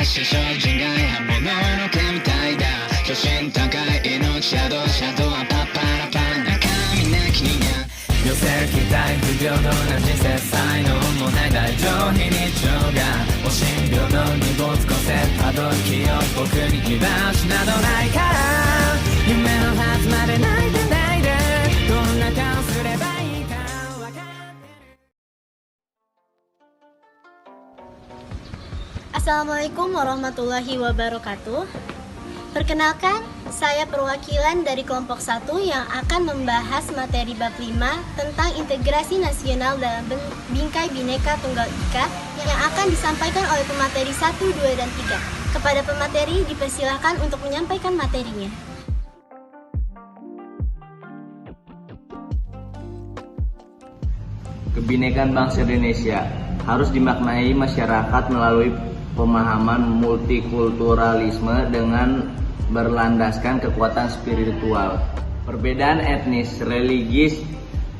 し精進外刃物の毛みたいだ初心高い命シャドウはパッパラパン中身なき人間寄せ期待不平等な人生才能もない大丈夫非日常がおしん平等に没個性たどる気を僕に居場所などないから夢のはずまで泣いてないでどんな顔すればいいか分かってる Assalamualaikum warahmatullahi wabarakatuh. Perkenalkan, saya perwakilan dari kelompok 1 yang akan membahas materi bab 5 tentang integrasi nasional dalam bingkai Bhinneka Tunggal Ika yang akan disampaikan oleh pemateri 1, 2, dan 3. Kepada pemateri dipersilakan untuk menyampaikan materinya. Kebinekaan bangsa Indonesia harus dimaknai masyarakat melalui pemahaman multikulturalisme dengan berlandaskan kekuatan spiritual. Perbedaan etnis, religis,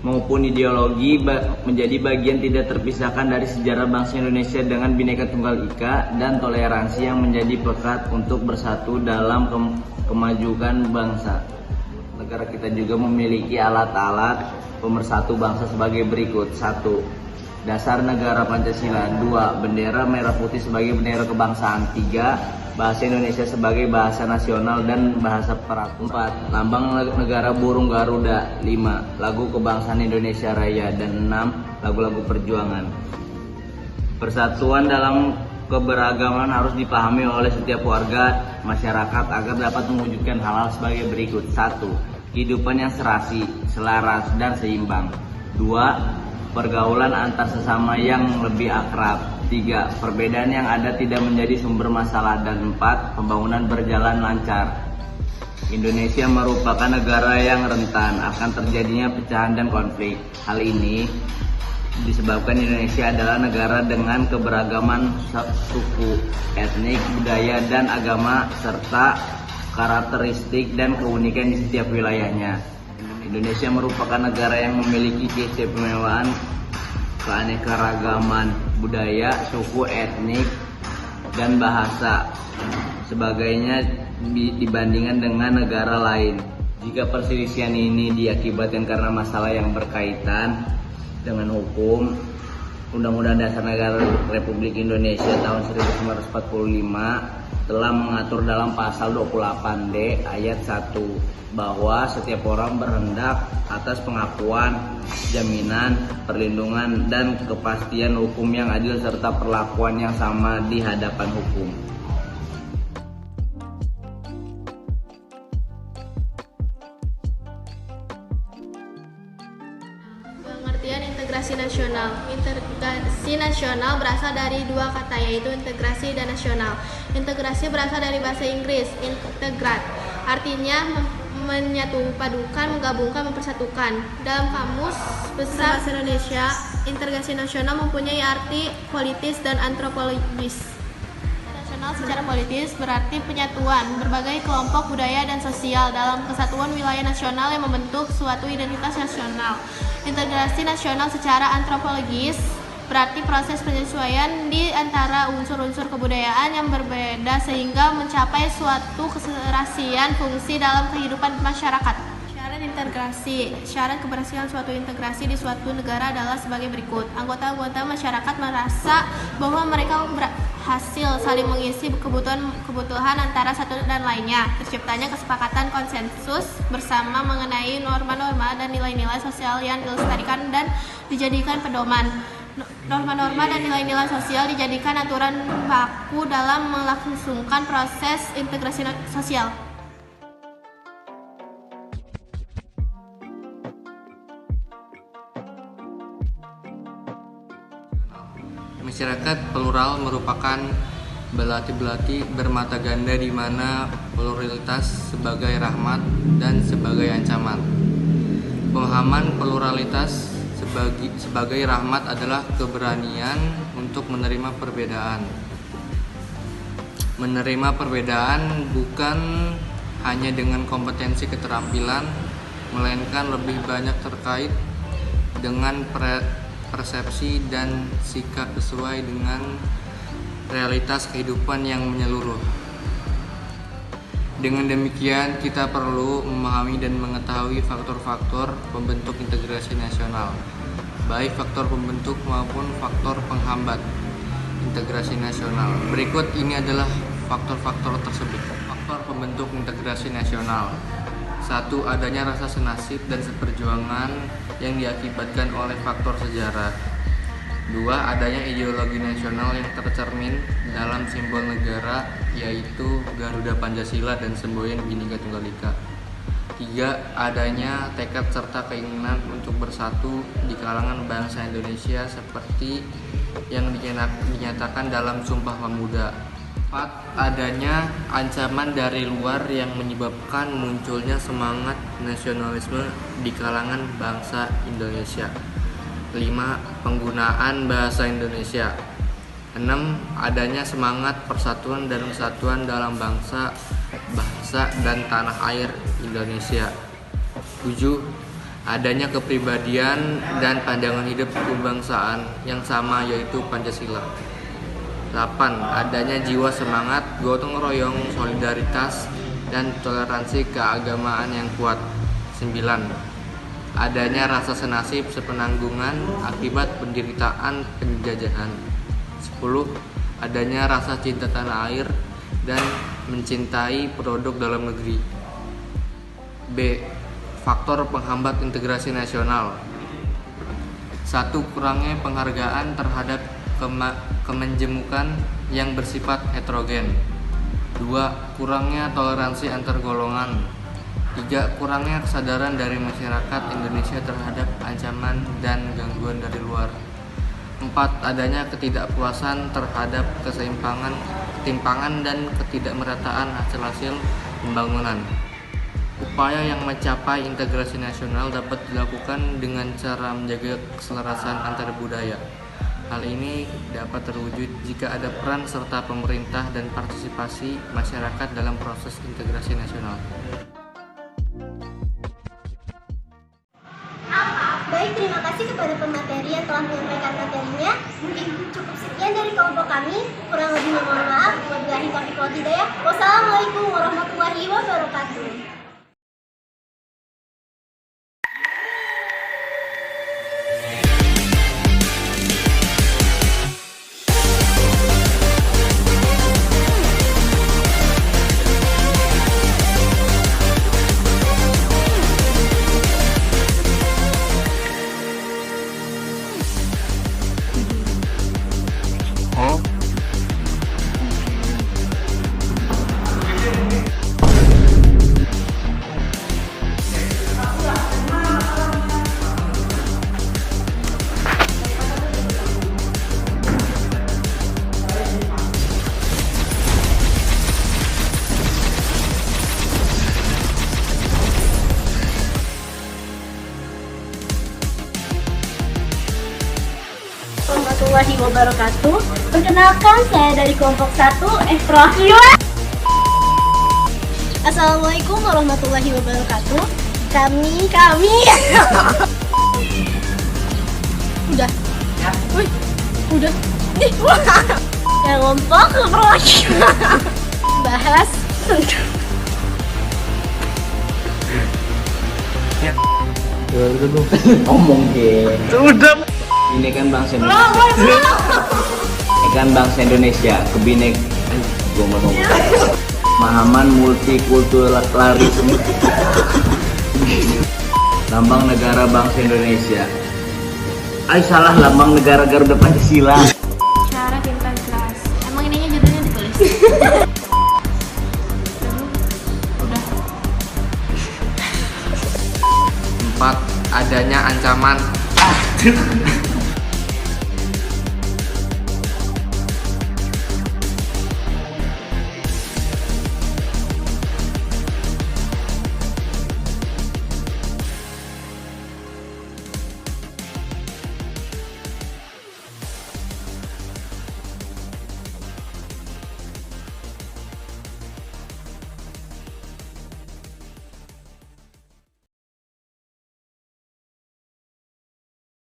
maupun ideologi menjadi bagian tidak terpisahkan dari sejarah bangsa Indonesia dengan Bhinneka Tunggal Ika dan toleransi yang menjadi pekat untuk bersatu dalam kemajuan bangsa. Negara kita juga memiliki alat-alat pemersatu bangsa sebagai berikut. 1. Dasar negara Pancasila. 2. Bendera merah putih sebagai bendera kebangsaan. 3. Bahasa Indonesia sebagai bahasa nasional dan bahasa peratu. 4. Lambang negara burung Garuda. 5. Lagu kebangsaan Indonesia Raya. Dan 6. Lagu-lagu perjuangan. Persatuan dalam keberagaman harus dipahami oleh setiap warga masyarakat agar dapat mewujudkan hal-hal sebagai berikut. 1. Kehidupan yang serasi, selaras, dan seimbang. 2. Pergaulan antar sesama yang lebih akrab. 3. Perbedaan yang ada tidak menjadi sumber masalah. Dan 4. Pembangunan berjalan lancar. Indonesia merupakan negara yang rentan akan terjadinya pecahan dan konflik. Hal ini disebabkan Indonesia adalah negara dengan keberagaman suku, etnik, budaya, dan agama serta karakteristik dan keunikan di setiap wilayahnya. Indonesia merupakan negara yang memiliki keistimewaan keanekaragaman budaya, suku, etnik, dan bahasa sebagainya dibandingkan dengan negara lain. Jika perselisihan ini diakibatkan karena masalah yang berkaitan dengan hukum, Undang-Undang Dasar Negara Republik Indonesia tahun 1945 telah mengatur dalam pasal 28D ayat 1 bahwa setiap orang berhak atas pengakuan, jaminan, perlindungan, dan kepastian hukum yang adil serta perlakuan yang sama di hadapan hukum. Pengertian integrasi nasional. Integrasi nasional berasal dari dua kata, yaitu integrasi dan nasional. Integrasi berasal dari bahasa Inggris, integrat. Artinya menyatupadukan, menggabungkan, mempersatukan. Dalam Kamus Besar Bahasa Indonesia, integrasi nasional mempunyai arti politis dan antropologis. Nasional secara politis berarti penyatuan berbagai kelompok budaya dan sosial dalam kesatuan wilayah nasional yang membentuk suatu identitas nasional. Integrasi nasional secara antropologis berarti proses penyesuaian di antara unsur-unsur kebudayaan yang berbeda sehingga mencapai suatu keserasian fungsi dalam kehidupan masyarakat. Syarat integrasi. Syarat keberhasilan suatu integrasi di suatu negara adalah sebagai berikut. Anggota-anggota masyarakat merasa bahwa mereka berhasil saling mengisi kebutuhan antara satu dan lainnya. Terciptanya kesepakatan konsensus bersama mengenai norma-norma dan nilai-nilai sosial yang dilestarikan dan dijadikan pedoman. Norma-norma dan nilai-nilai sosial dijadikan aturan baku dalam melangsungkan proses integrasi sosial. Masyarakat plural merupakan belati-belati bermata ganda di mana pluralitas sebagai rahmat dan sebagai ancaman. Pemahaman pluralitas sebagai rahmat adalah keberanian untuk menerima perbedaan. Menerima perbedaan bukan hanya dengan kompetensi keterampilan, melainkan lebih banyak terkait dengan persepsi dan sikap sesuai dengan realitas kehidupan yang menyeluruh. Dengan demikian, kita perlu memahami dan mengetahui faktor-faktor pembentuk integrasi nasional, baik faktor pembentuk maupun faktor penghambat integrasi nasional. Berikut ini adalah faktor-faktor tersebut. Faktor pembentuk integrasi nasional. 1. Adanya rasa senasib dan seperjuangan yang diakibatkan oleh faktor sejarah. 2. Adanya ideologi nasional yang tercermin dalam simbol negara, yaitu Garuda Pancasila dan semboyan Bhinneka Tunggal Ika. 3. Adanya tekad serta keinginan untuk bersatu di kalangan bangsa Indonesia seperti yang dinyatakan dalam Sumpah Pemuda. 4. Adanya ancaman dari luar yang menyebabkan munculnya semangat nasionalisme di kalangan bangsa Indonesia. 5. Penggunaan bahasa Indonesia. 6. Adanya semangat persatuan dan kesatuan dalam bangsa, bahasa, dan tanah air Indonesia. 7. Adanya kepribadian dan pandangan hidup kebangsaan yang sama, yaitu Pancasila. 8. Adanya jiwa semangat, gotong royong, solidaritas, dan toleransi keagamaan yang kuat. 9. Adanya rasa senasib sepenanggungan akibat penderitaan penjajahan. 10. Adanya rasa cinta tanah air dan mencintai produk dalam negeri. B. Faktor penghambat integrasi nasional. 1. Kurangnya penghargaan terhadap kemenjemukan yang bersifat heterogen. 2. Kurangnya toleransi antar golongan. 3. Kurangnya kesadaran dari masyarakat Indonesia terhadap ancaman dan gangguan dari luar. 4. Adanya ketidakpuasan terhadap ketimpangan dan ketidakmerataan hasil-hasil pembangunan. Upaya yang mencapai integrasi nasional dapat dilakukan dengan cara menjaga keselarasan antar budaya. Hal ini dapat terwujud jika ada peran serta pemerintah dan partisipasi masyarakat dalam proses integrasi nasional. Baik, terima kasih kepada pemateri yang telah menyampaikan materinya. Mungkin cukup sekian dari kelompok kami. Kurang lebihnya mohon maaf. Wabillahi taufiq wal hidayah. Wassalamualaikum warahmatullahi wabarakatuh. Warahmatullahi wabarakatuh. Perkenalkan, saya dari kelompok 1 Efrohila. Assalamualaikum warahmatullahi wabarakatuh. Kami udah ya. Wih, udah nih. Kelompok Efrohila bahas ngomong udah. Ini kan bangsa Indonesia. Ini kan bangsa Indonesia, pemahaman multikulturalisme. Lambang negara bangsa Indonesia. Salah, lambang negara Garuda Pancasila. Syarat integras. Emang ininya judulnya ditulis. Udah. 4. Adanya ancaman